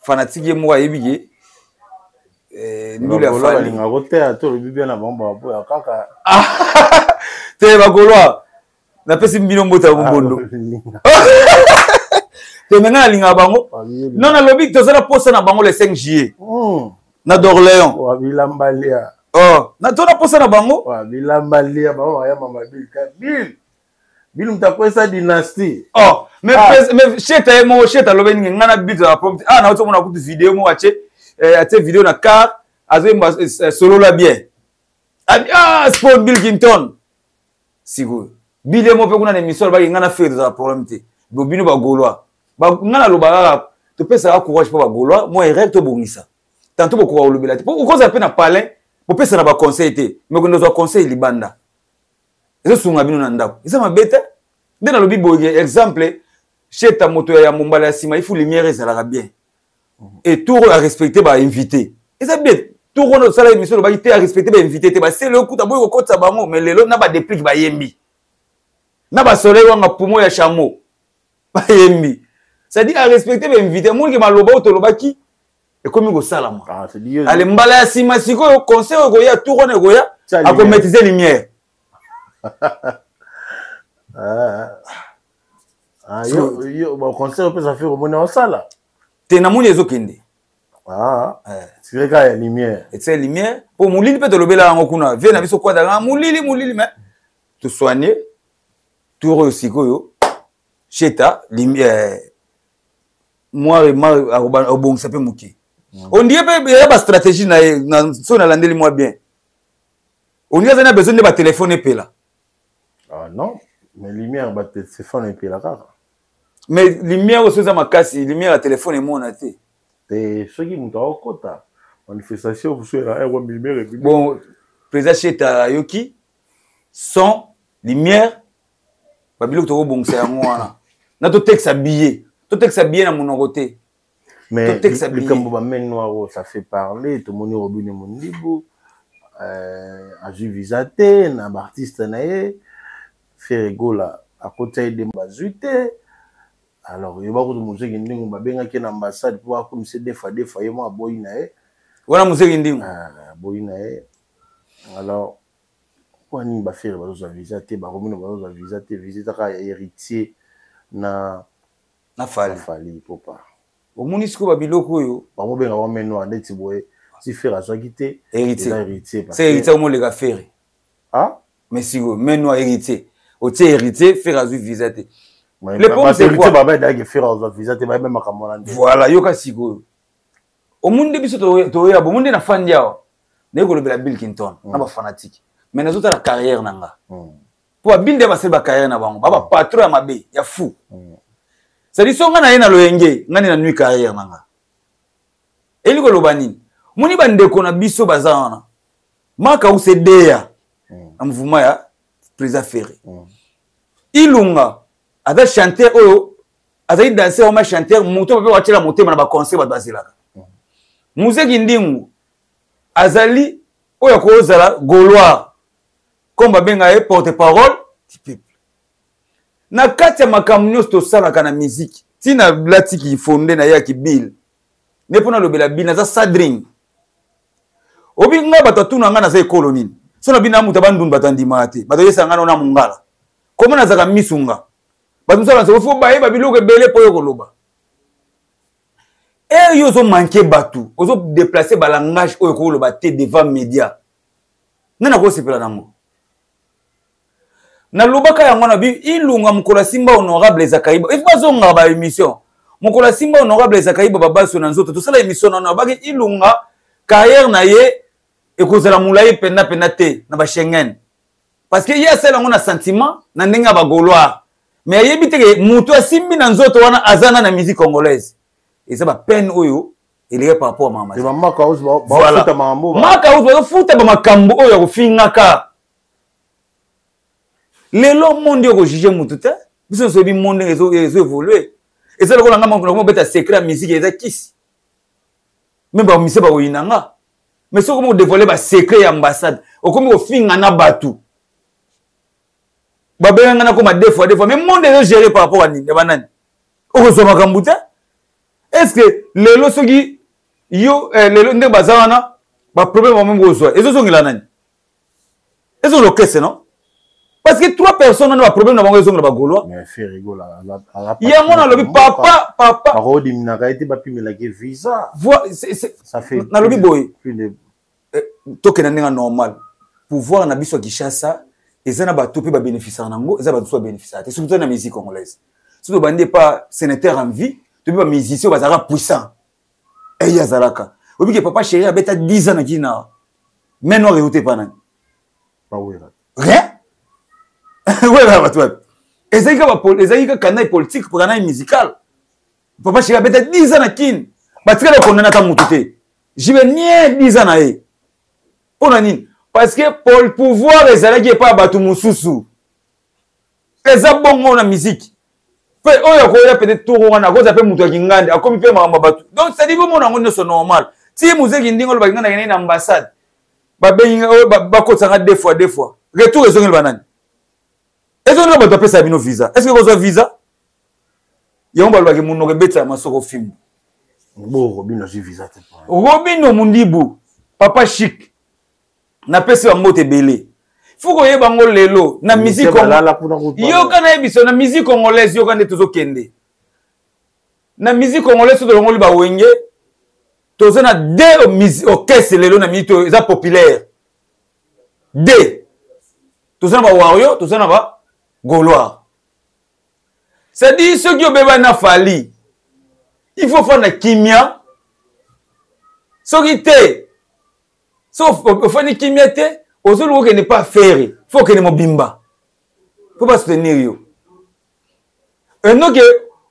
fanatique mo ayebiye ndule afala linga kotea to le bibia na bomba po ya kaka te bagolwa na pesi mbino mbota bombondo te menga linga bango non na lobby to sala posa na bango le 5 juillet na d'Orléans wa bilambalia na to na posa na bango wa bilambalia ba ya mama bil mtakwesa dynastie mais cheta mo cheta lobe ngana bit za prompt na auto mona kutu vidéo mo ache ate vidéo na car azo solo la bien sport Bill Clinton sigo bile mo pe kuna na émission ba ngana faire za problème te bobino ba golwa ba ngana loba to pesa courage pa ba golwa mo erreur to bongisa tanto boko wa lobela te po ko za pe na palais po pesa na ba conseil te mais ko ndozo conseil libanda ezo sunga bino na ndako eza mabeta nde na lobi boye exemple cheta moto ya mombala ya sima il faut lumière ezalaka bien et tout à respecter ba invité eza bien tout on sala émission lo ba ité à respecter ba invité te ba c'est le coup ta boye ko kotsa bango mais lelo na ba déplique ba yembi na ba soleil wanga poumon ya chameau ba yembi ça dit à respecter ba invité mon ki maloba o to lobaki et comme go sala moi allez mbala ya sima siko conseil ko ya tout on ko ya a ko maîtriser lumière yo ba conseil peut ça faire au mona sala te na moni ezokende Ah, c'est vrai qu'il y a lumière. Et c'est lumière. Pour moulili peut te lever là en okuna. Viens na biso quoi dans moulili mais te soigner. Tout réussi koyo. Cheta lumière. Moi bon ça peut mouki. On dirait il y a pas stratégie na so na landeli moi bien. On dirait qu'on a besoin de ba téléphone et là. Ah non, mais lumière ba téléphone et là car. Mais lumière aussi ça ma casse, lumière à téléphone et mon até. Et ceux qui m'ont au quota manifestation vous soyez là un lumière. Bon, président Cheta Yoki son lumière ba biloko to bon c'est moi na to texte habillé. To texte habillé na mon côté. Mais le Camboba noir ça fait parler tout le monde Robin Mondibo a ju visaté na artiste naé fait rigola à côté de Bazuité. Alors, il y a beaucoup de musique qui sont en ambassade pour comme c'est des fois il y a boy naé. Voilà musique qui boy naé. Alors, quoi ni ba faire ba visaté ba Robin ba visaté visiter héritier na fali papa. Au munisco babiloko yo ba mo benga ba meno ndeti boye si faire à soit quitter héritier c'est héritier au monde les gars faire ah mais si go meno héritier au tie héritier faire à visiter le problème c'est quoi baba d'ailleurs faire à visiter ba même makamona voilà yo ka siko au monde biso to ya bo monde na fan yao ne ko lobela Bill Clinton na ba fanatique mais na zota la carrière nanga pour Bill de ba se ba carrière na bango baba patron ya mabe ya fou. C'est dit songa na yena loyenge ngani na nuit carrière nanga. Eli ko lobani. Muni bandeko na biso bazana. Maka ou sedeya. Amvuma ya président Ferré. Ilunga ada chanteur oyo azali danser o ma chanteur moto ba watela motema na ba concert ba bazilaka. Museki ndingu azali oyo ko zala Gaulois. Comme benga e porte-parole du na kati ya makambo nyonso tosalaka na musique tina latiki fondé na yaki Bill ne pona lobela Bill naza sadring obi nga bato tuna nga na za ekolo nini so na bina muta bandundu batandima te bato yesa nga na mungala koma na zaka misunga bato msala se fo baye ba biloko ebele po yo koloba yo zo manquer batu ozo déplacer ba langage oyo ko loba te devant média nana ko sepela nango na lobaka yango na bi ilunga mukola simba honorable Zakaiba il faut zonga ba émission mukola simba honorable Zakaiba babaso na nzoto to sala émission na baki ilunga carrière na ye ekozala mulayi penda te na ba Schengen parce que ya sala ngona sentiment na ndenga ba Gaulois mais yebite ke muto asimbi na nzoto wana azana na musique congolaise et ça ba peine oyo il par rapport à mama c'est maman cause ba futa mambo maka uzo futa ba makambo oyo kufingaka lelo monde yo juger mutu te biso so bi monde ezo évoluer et ça lokola ngama ko beta secret musique eza kisi même ba mise ba oyinanga mais so ko dévoiler ba secret ya ambassade okomi ko finga na batu ba benga na ko ma deux fois mais monde ezo gérer par rapport à ni banani oko so makambu te est-ce que lelo soki yo lelo nde bazana ba problème ba même ko so ezo songila nani ezo lo kese non. Parce que trois personnes ont un problème dans le Gaulois. Mais fait rigoler. Il y a un lobby papa. Parodi n'a été pas pu me laguer visa. Ça fait. Na lobby boy. Token n'est normal. Pouvoir na biso Kinshasa, et na ba topi ba bénéficiaire nango, ça ba soit bénéficiaire. C'est surtout dans la musique congolaise. Si vous bandez pas sénateur en vie, tu peux pas musicien bazara puissant. Et yazalaka. Obi que papa chéri a beta 10 ans na kina. Mais non réouté pas nan. Pas oui. Rien. Ouais, bah, toi. Et ça, il y a un canal politique pour un canal musical. Papa, je vais peut-être 10 ans à Kin. Parce que le condamné à Moutouté. Je vais nier 10 ans à eux. Parce que pour le pouvoir, les alliés qui n'est pas battu Moussoussou. Les abonnés la musique. Peut-être tout le monde a cause de Moutouté Kingande. A comme il fait Mambabatu. Donc, ça dit que mon amour c'est normal. Si vous avez une ambassade, deux fois. Retour et son banane. Est-ce que vous avez un visa? Est-ce que vous avez un visa? Il y a un balai qui m'a dit que film. Bon, Robin a un visa. Robin Mundibu, papa chic, n'a pas un mot belé. Il faut que vous ayez un lelo. Na musique congolaise. Yo kana ebiso na musique congolaise yo kana tozo kende. Na musique congolaise to ngoli ba wenge. Tous na deux orchestres lelo na minute eza populaire. Deux. Tous na ba Wario, tous na ba Gaulois. C'est-à-dire ceux qui ont besoin na Fali. Il faut faire la kimia. Ceux qui étaient sauf au fond de kimia té, aux autres qui n'est pas faire, faut que ne mobimba. Faut pas soutenir yo. Et donc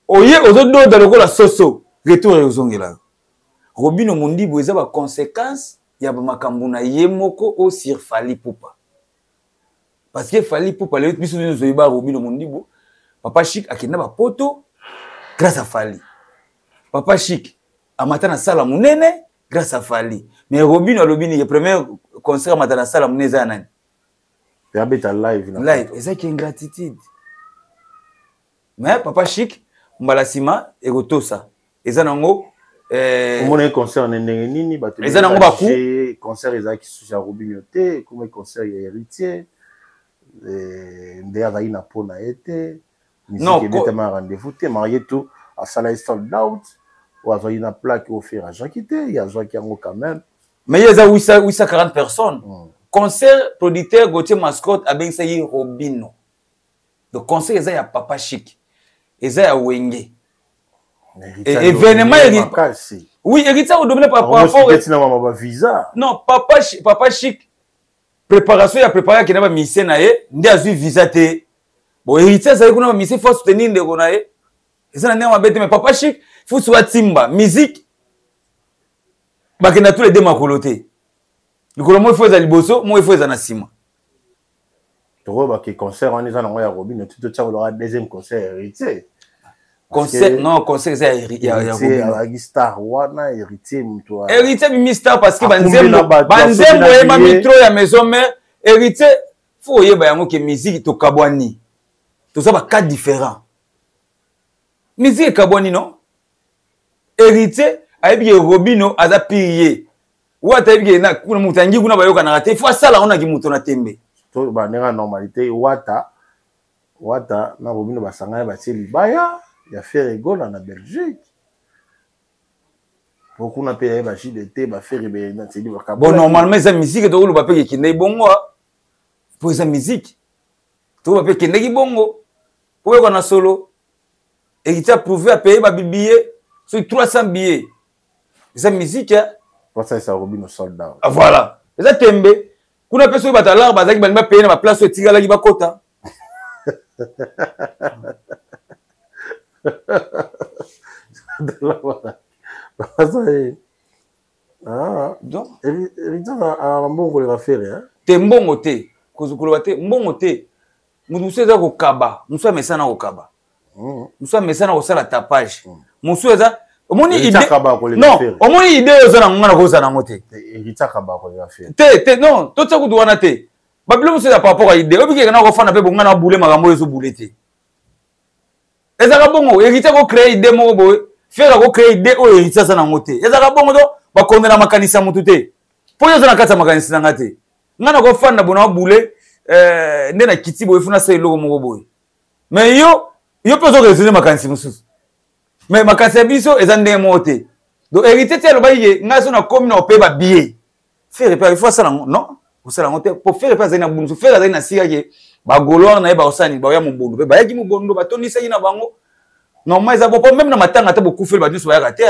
oye aux autres dans le la soso, retour aux ongela. Robino Mundi boza ba conséquence ya ba makambo na yemoko au sur Fali Poupa. Parce que Fali Poupa le biso nous zoiba Robino Mundi bo Papa Chic akenda ba poto grâce à Fali. Papa Chic amata na sala munene grâce à Fali. Mais Robino Lobini le premier concert amata na sala munene za nani? Yabeta live na. Live, et ça qui est ingratitude. Mais Papa Chic mbalasima egotosa. Eza nango mon concert nini bato eza nango baku concert ezaki sur Robino te comme concert ya héritier ndeya vai na pona ete musique ebetama rendez-vous te marié tout à sala sold out ou azoi na plaque offert à Jean Kité ya zwa ki yango quand même mais il y a 840 personnes concert producteur Gauthier Mascotte abengisa yi Robino donc concert eza ya Papa Chic eza ya Wenge événement oui héritier au domaine par rapport à visa non Papa Chic préparation ya préparer qui na ba mission na ye ndi azui visa te bon héritier ça kuna ba mission faut soutenir ndeko na ye eza na ndema bête mais Papa Chic faut soit timba musique ba kena tous les deux makoloté likolo mo faut za liboso mo faut za na sima to ba ki concert on eza na ngoya Robino tout ça aura deuxième concert héritier concert non concert ça ya Robino star wana héritier mto héritier mi star parce que banzembo e ma mitro ya maison mère héritier faut yeba yango ke musique to kabwani to ça ba cas différents musique kabwani non héritier ayebi Robino aza pirier wata yebi na kuna mutangi kuna bayoka na te faut sala ona ki muto na tembe to ba nenga normalité wata na Robino basanga ba teli baya ya faire égole en Belgique. Beaucoup n'a payé ba JDT ba faire be na teli ba bon normalement ça musique to ba peke kinde bongo pour ça musique to ba peke kinde bongo pour ko na solo et il t'a prouvé à payer ba billet sur 300 billets ça musique pour ça ça Robino soldat voilà ça tembe kuna peso ba talar ba zaki ba payer na ba place tigala ki ba kota donc un mbongo le faire te mbongo te kozukulu te mbongo te musu eza ko kaba musu amesana ko kaba musu amesana ko sala tapage musu eza omoni idée non omoni idée eza na ngana ko sana ngote irita kaba ko le faire te non to tsa ku duwana te babilo musu eza par rapport à idée obike kana ko fana pe bongana bule makambo ezo bule te ezaka bongo héritier ko créer idée moko boy faire ko créer idée o héritier ça na ngote ezaka bongo do ba kondela makanisa mutu te po yo na kata makanisa na ngate ngana ko fanda bona bule nde na kiti boy funa sai logo moko boy mais yo pe zo résoudre makanisa mususu mais makanisa biso ezande mote do héritier te lo ba ye ngaso na commune o pe ba billet faire pas il faut ça non ko sala ngote pour faire pas na bunzu faire na sika ke ba Gaulois na ba osani ba ya mbondo pe ba yaki mbondo ba tonisa ina bango normal eza bo même na matanga ta beaucoup fait ba nyuso ba ya te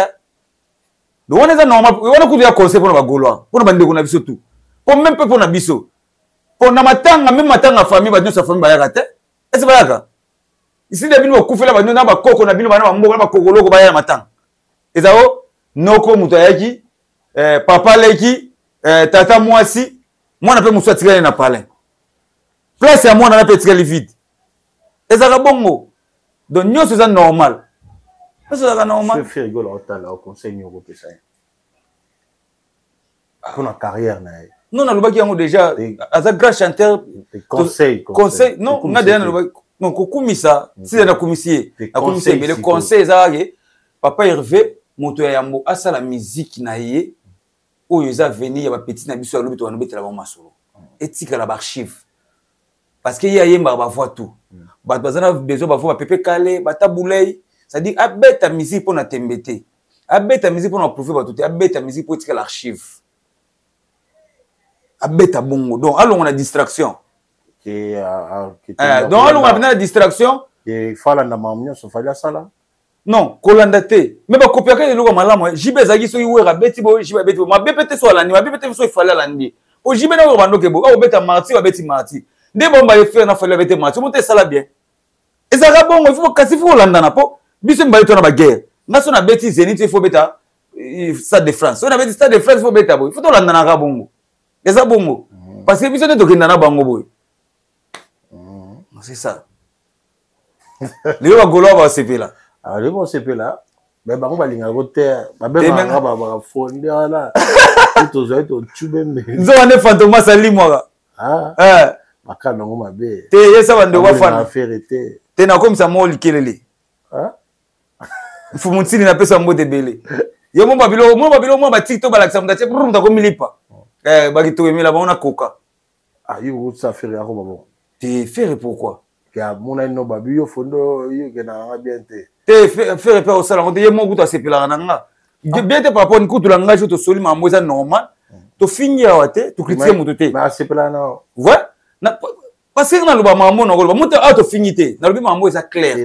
donc on est normal on a ku ya conseil pour ba Gaulois pour ba ndeko na biso tout pour même peu pour na biso pour na matanga même matanga famille ba nyuso famille ba ya te est-ce ba yaka ici de bino ku fait ba nyuso na ba koko na bino ba na mbogo na ba kokoloko ba ya matanga ezao noko muto yaki papa leki tata mwasi mwana pe muso atikali na palin place ya mwana na pe atikali vide ezaka bongo donc nyonso eza normal ezaka normal fait rigole au conseil nyoko pesa pour la carrière na non na lobaki yango déjà aza grand chanteur conseil non na déjà na lobaki non kokumisa si na komisie akomisa mais le conseil eza ke papa Hervé moto ya yambo asala musique na ye oyo eza venir ya ba petit na biso ya lobi to na betela ba masolo etika la archive parce que yemba ba voix tout ba bazana besoin ba voix ba pepe calé ba tabulei ça dit abeta musique pour na tembete abeta musique pour na profiter ba tout abeta musique pour tirer l'archive abeta bongo donc allons on a distraction donc allons on a la distraction et fala na mamnyo so fala sala non kolanda te mais ba copier ka eloko malamu jibe zaki so iwera beti bo jibe beti ma bepete so alandi ma bepete so ifala alandi o jibe na ko bando ke bo o beta marti ba beti marti de bomba e faire na fala beti marti monte sala bien ezaka bongo il faut kasi faut landa na po biso mba to na ba guerre ngaso na beti Zénith il faut beta Stade de France on a beti Stade de France il faut beta bo il faut to landa na ka bongo eza bongo parce que biso te to kenda na bango boy c'est ça les wa golo ba sepela ah les bon sepela mais bango balinga roter ba be ba fonde ala tout zo to tubembe nzo ane fantôme sali moi makana ngo mabe te yesa bande wa fana affaire te na comme ça mo likelele fumutsini na pesa mbote belé yo mo babilo mo ba TikTok ba laksa mdache brrr ta ko milipa ba kito emela ba ona koka ah yo ça faire ya ko bon te faire pourquoi ya mona no babi yo fondo yo ke na bien te faire pas au salon te mo kuta sepela na nga bien te papa ni kutu la nga jo to soli ma moza normal to finir wate to critiquer moto te ba sepela na ouais na parce que na loba mambo na loba moto auto finité na lobi mambo eza clair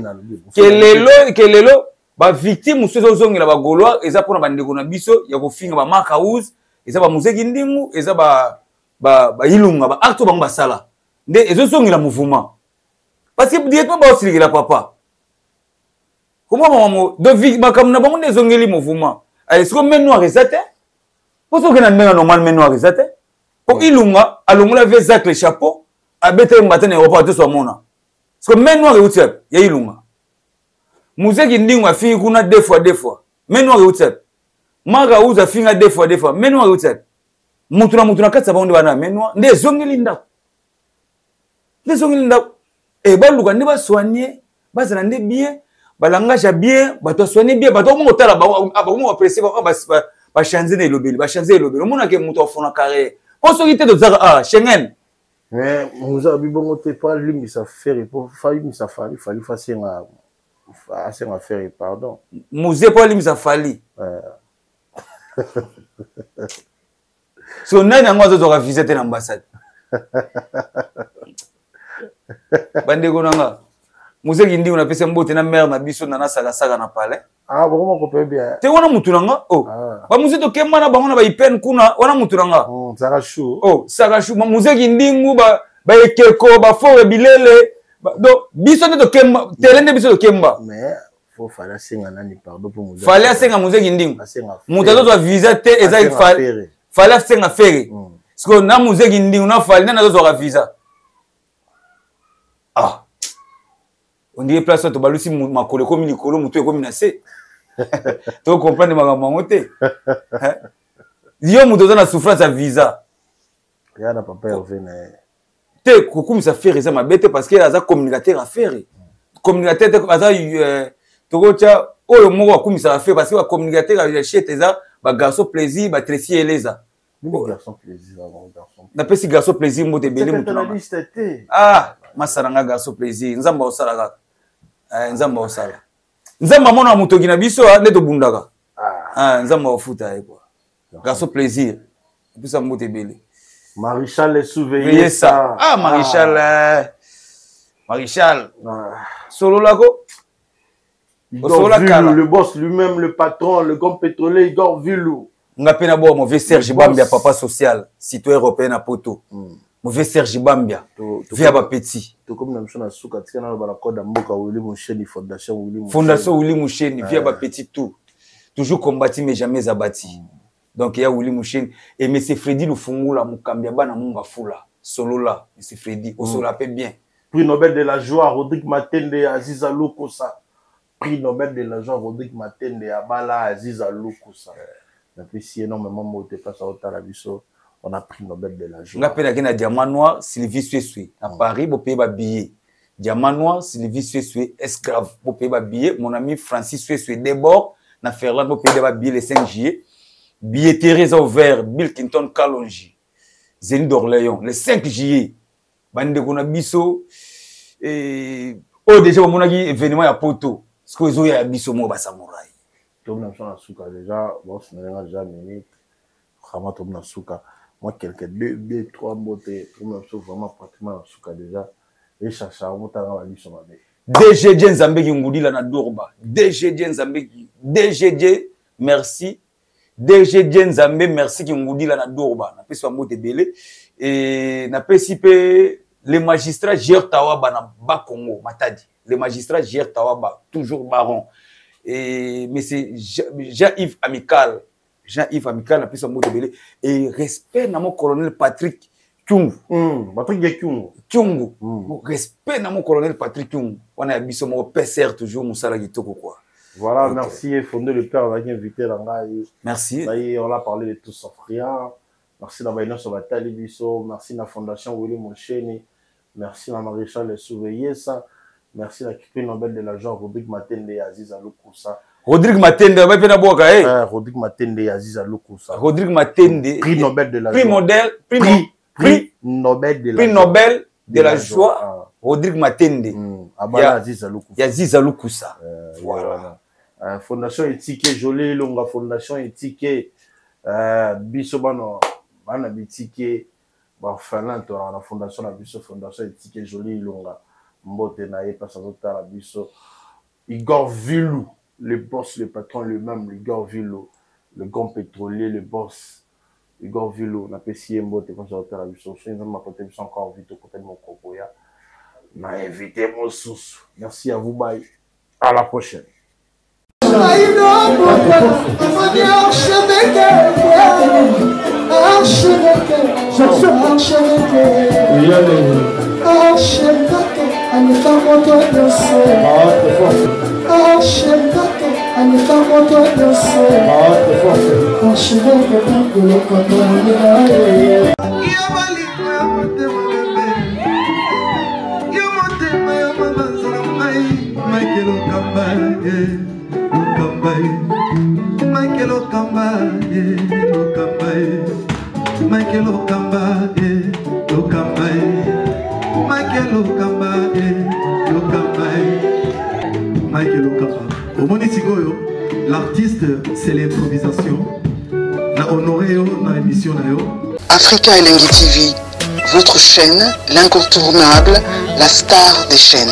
que lelo ba victime sozo zongela ba gaulois eza pona bandeko na biso ya ko finga ba makaouz eza ba museki ndingu eza ba ilunga ba acte bango basala nde ezo zongela mouvement parce que directement ba osilikela papa comment maman de victime comme na bango ne zongeli mouvement est-ce que maintenant resate pour ce que na menga normal maintenant resate pour ilunga alongola vezak le chapeau abete mbatane aéroport te so mona parce que maintenant reutiep ya ilunga museki ndingu afingi kuna deux fois maintenant reutiep maka uza finga deux fois maintenant reutiep mutuna katsa baonde bana maintenant nde zongeli ndako et baluka ndi ba soigner bazana ndi bien balangage bien bato soigner bien bato mo tala ba mo apprécier ba changer les lobeli mona ke muto afona carré possibilité de dire ah Schengen mais muza bibongo te pas lui ça faire pour failli ça fallait faire un faire pardon muze pas lui ça fallait so nani ngo zo visiter l'ambassade bande konanga muze kindi una pesa mbote na mère na biso na saka na palais ah vraiment ko pe bien te wana mutunanga oh ba muze to kemba na bango na ba ipen kuna wana mutunanga saka chou muze kindingu ba ekeko ba fore bilele donc biso to kemba telende biso to kemba mais faut fallait singa nani pardon pour muze fallait singa muze kindingu mutazo to visa te eza fallait singa faire parce que na muze kindingu na fallait na zo visa ah on dit place to balusi makolo komi likolo mutu ekomi na se to comprendre makambo ngo te yo mutu za na souffrance ya visa ya na papa revena te kokumisa faire eza mabete parce que aza communicateur à faire communicateur aza tokocha oyo moko akumisa faire parce que ba communicateur ya chete eza ba garçon plaisir ba tressier eleza garçon plaisir na pesi garçon plaisir mbote belé mutu ah masaranga garçon plaisir nzamba osala kaka nzamba osala nzamba mona mutoki na biso nde to bundaka nzamba ofuta ye quoi garçon plaisir pisa mbote belé Maréchal est surveillé ça ah Maréchal solo lako le boss lui-même le patron le grand pétrolier Igor Vilou ngapena bo mauvais Serge Bambia papa social citoyen européen à poto mauvais Serge Bambia via ba petit to comme na mchana suka tika na ba code mboka Willy Moucheni fondation Willy Moucheni via ba petit tout toujours combattu mais jamais abattu donc il y a Willy Moucheni et monsieur Freddy Lufungula mukambia bana munga fula solo là monsieur Freddy au solo appelle bien prix Nobel de la joie Rodrigue Matende Aziza Lukosa prix Nobel de la joie Rodrigue Matende Abala Aziza Lukosa j'apprécie énormément moté face à la biso on a pris Nobel de la joie. On a pris la diamant noir Sylvie Suesue à Paris pour payer ba billet. Diamant noir Sylvie Suesue esclave pour payer ba billet. Mon ami Francis Suesue d'abord na Ferland pour payer ba billet le 5 juillet. Billetterie ouvert Bill Clinton Kalonji. Zénith d'Orléans le 5 juillet. Bande kona biso et oh déjà mon ami événement ya poto. Ce que zo ya biso mo ba samouraï. Tom na souka déjà, bon, c'est déjà minute. Vraiment, Tom na souka. Moi, quelques 2, 3 mots, Tom na vraiment pratiquement na souka déjà. Et chercher à monter dans la liste. DGJ Nzambe qui ngoudi la na Dourba. DGJ Nzambe qui. DGJ, merci. DGJ Nzambe, merci qui ngoudi la na Dourba. Na pesi mot belé. Et na pesi pe les magistrats gèrent Tawaba na Bas Congo, Matadi. Les magistrats gèrent Tawaba, toujours baron. Et mais c'est Jean-Yves Amical. Jean-Yves Amical na pesi mot belé. Et respect na mon colonel Patrick Kyungu. Patrick Kyungu. Kyungu. Respect na mon colonel Patrick Kyungu. On a mis mon PCR toujours Moussala Gitoko quoi. Voilà, okay. Merci Fondé le Père, on a invité là. Merci. On a parlé de tout sauf rien. Merci d'avoir été sur la télévision. Merci à la Fondation Willy Moncheni. Merci à Maréchal Souveillé ça. Merci à l'équipe Nobel de l'argent Rodrigue Matende et Aziz Aloukou-Sa. Rodrigue Matende, on va faire d'abord. Rodrigue Matende et Aziz Aloukou-Sa. Rodrigue Matende. Prix Nobel de l'argent. Prix Nobel de la joie. Rodrigue Matende. Aziz Aloukou-Sa. Aziz Aloukou-Sa. Voilà. Fondation éthique jolie longa fondation éthique bisobano bana bitike ba Finlande la fondation la biso fondation éthique jolie longa mbote na ye passe à la biso Igor Vilou le boss le patron lui-même Igor Vilou le grand pétrolier le boss Igor Vilou na pesi mbote passe à la biso c'est une ma côté encore vite au côté de mon kokoya m'a invité mon sous. Merci à vous, bye, à la prochaine. L'artiste, c'est l'improvisation. Na honoré dans l'émission. Africa Elengi TV, votre chaîne, l'incontournable, la star des chaînes.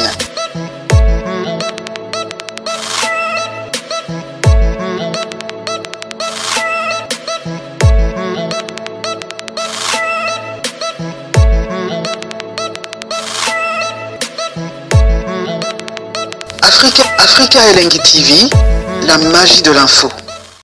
Africa Elengi TV, la magie de l'info.